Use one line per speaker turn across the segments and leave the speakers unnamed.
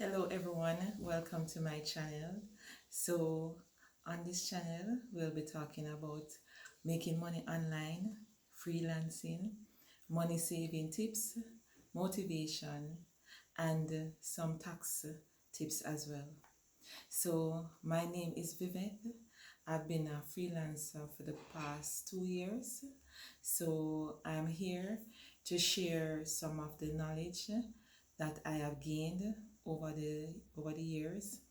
Hello everyone, welcome to my channel. So on this channel we'll be talking about making money online, freelancing, money saving tips, motivation, and some tax tips as well. So my name is Vivek. I've been a freelancer for the past 2 years. So I'm here to share some of the knowledge that I have gained over the years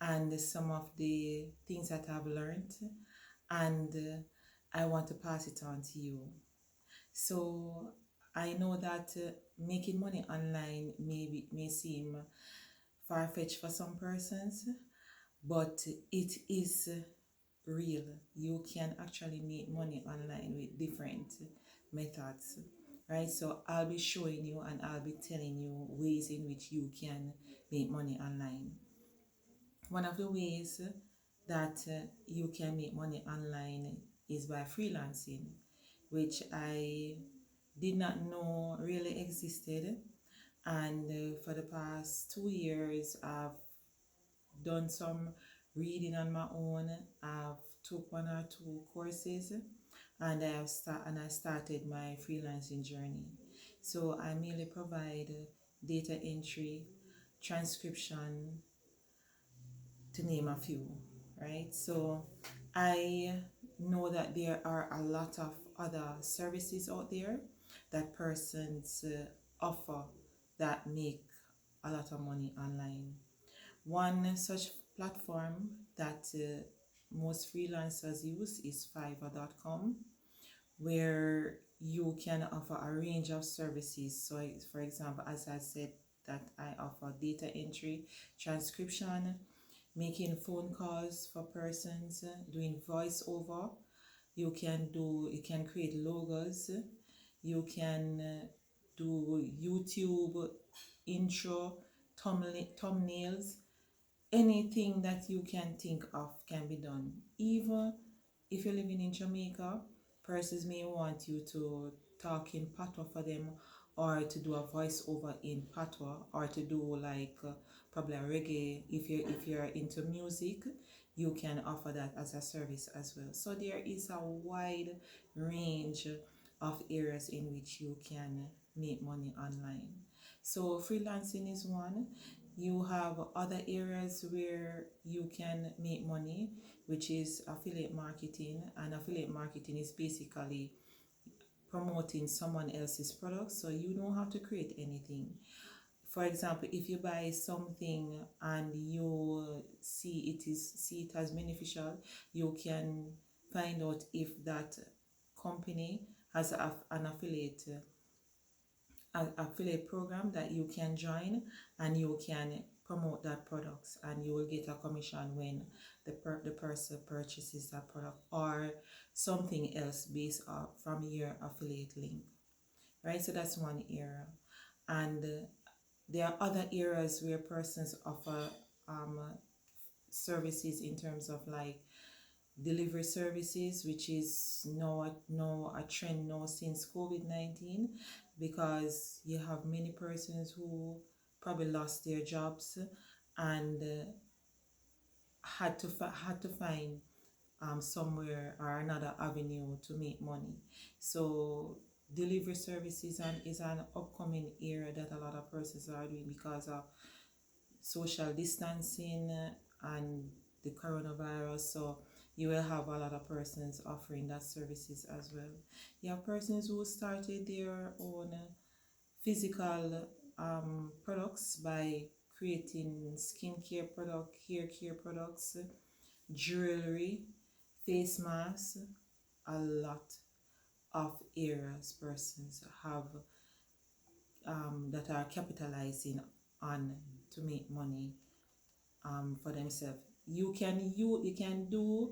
and some of the things that I've learned, and I want to pass it on to you. So I know that making money online may seem far-fetched for some persons, but it is real. You can actually make money online with different methods, right? So I'll be showing you and I'll be telling you ways in which you can make money online. One of the ways that you can make money online is by freelancing, which I did not know really existed. And for the past 2 years, I've done some reading on my own. I've took one or two courses, and I started my freelancing journey. So I mainly provide data entry, transcription, to name a few, right? So I know that there are a lot of other services out there that persons offer that make a lot of money online. One such platform that most freelancers use is Fiverr.com, where you can offer a range of services. So, for example, as I said, that I offer data entry, transcription, making phone calls for persons, doing voiceover. You can create logos, you can do YouTube intro, thumbnails, anything that you can think of can be done. Even if you're living in Jamaica, persons may want you to talk in patois for them, or to do a voiceover in patois, or to do like probably a reggae. If you're into music, you can offer that as a service as well. So there is a wide range of areas in which you can make money online. So freelancing is one. You have other areas where you can make money, which is affiliate marketing. And affiliate marketing is basically promoting someone else's products, so you don't have to create anything. For example, if you buy something and you see it as beneficial, you can find out if that company has an affiliate program that you can join, and you can promote that products, and you will get a commission when the person purchases that product or something else based off from your affiliate link, right? So that's one area. And there are other areas where persons offer services in terms of like delivery services, which is now a trend now since COVID-19, because you have many persons who probably lost their jobs and had to find somewhere or another avenue to make money. So delivery services is an upcoming area that a lot of persons are doing because of social distancing and the coronavirus. So you will have a lot of persons offering that services as well. You have persons who started their own physical products by creating skincare product, hair care products, jewelry, face masks. A lot of areas persons have that are capitalizing on to make money for themselves. You can do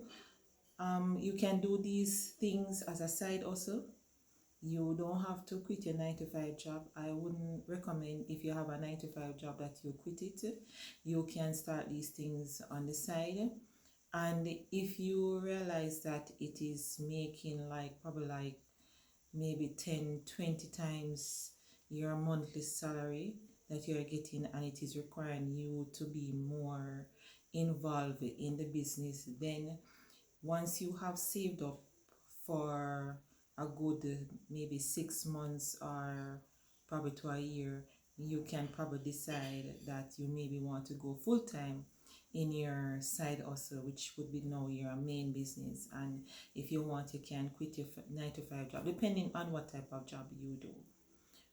these things as a side also. You don't have to quit your 9 to 5 job. I wouldn't recommend, if you have a 9 to 5 job, that you quit it. You can start these things on the side. And if you realize that it is making like probably like maybe 10-20 times your monthly salary, that you're getting, and it is requiring you to be more involved in the business, then once you have saved up for a good maybe 6 months or probably to a year, you can probably decide that you maybe want to go full time in your side hustle, which would be now your main business. And if you want, you can quit your 9 to 5 job, depending on what type of job you do,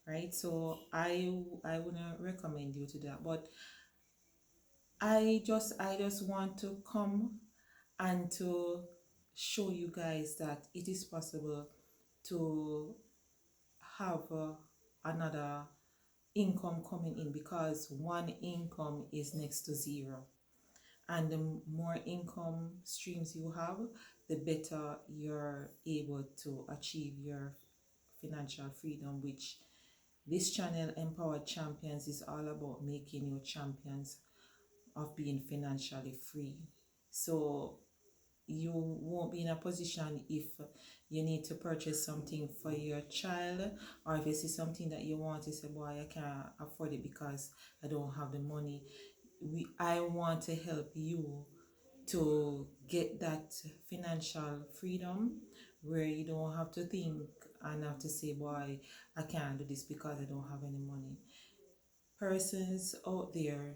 right? So I wouldn't recommend you to that, but I just want to come and to show you guys that it is possible to have another income coming in, because one income is next to zero, and the more income streams you have, the better you're able to achieve your financial freedom, which this channel, Empowered Champions, is all about making you champions of being financially free. So you won't be in a position if you need to purchase something for your child, or if you see something that you want, you say, boy, I can't afford it because I don't have the money. I want to help you to get that financial freedom, where you don't have to think and have to say, boy, I can't do this because I don't have any money. Persons out there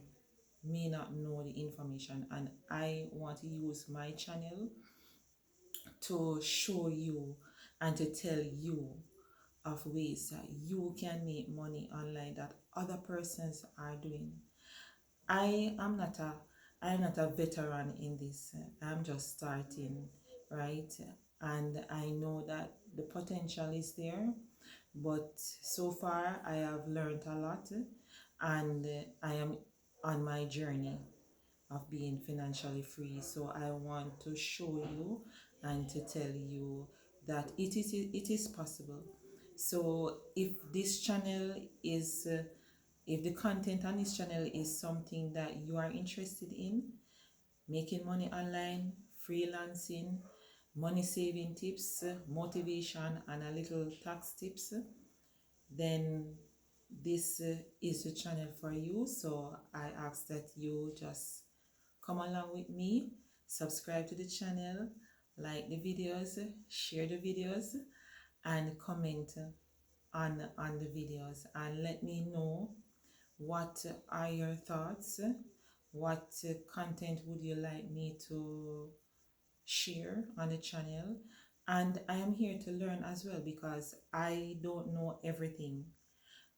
may not know the information, and I want to use my channel to show you and to tell you of ways that you can make money online that other persons are doing. I am not a I'm not a veteran in this. I'm just starting, right? And I know that the potential is there, but so far I have learned a lot, and I am on my journey of being financially free. So I want to show you and to tell you that it is possible. So if the content on this channel is something that you are interested in, making money online, freelancing, money saving tips, motivation, and a little tax tips, then this is the channel for you. So I ask that you just come along with me, subscribe to the channel, like the videos, share the videos, and comment on the videos, and let me know what are your thoughts, what content would you like me to share on the channel. And I am here to learn as well, because I don't know everything,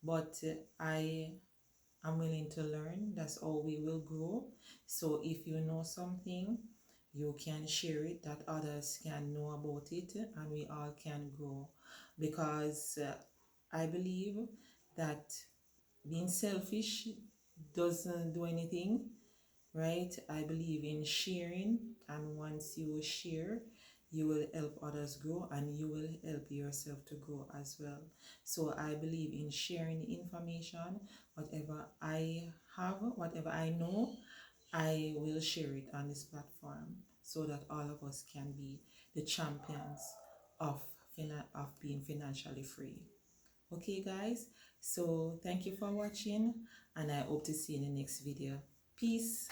but I'm willing to learn. That's how we will grow. So if you know something, you can share it, that others can know about it, and we all can grow. Because I believe that being selfish doesn't do anything, right? I believe in sharing, and once you share, you will help others grow, and you will help yourself to grow as well. So I believe in sharing information. Whatever I have, whatever I know, I will share it on this platform, so that all of us can be the champions of being financially free. Okay, guys, so thank you for watching, and I hope to see you in the next video. Peace.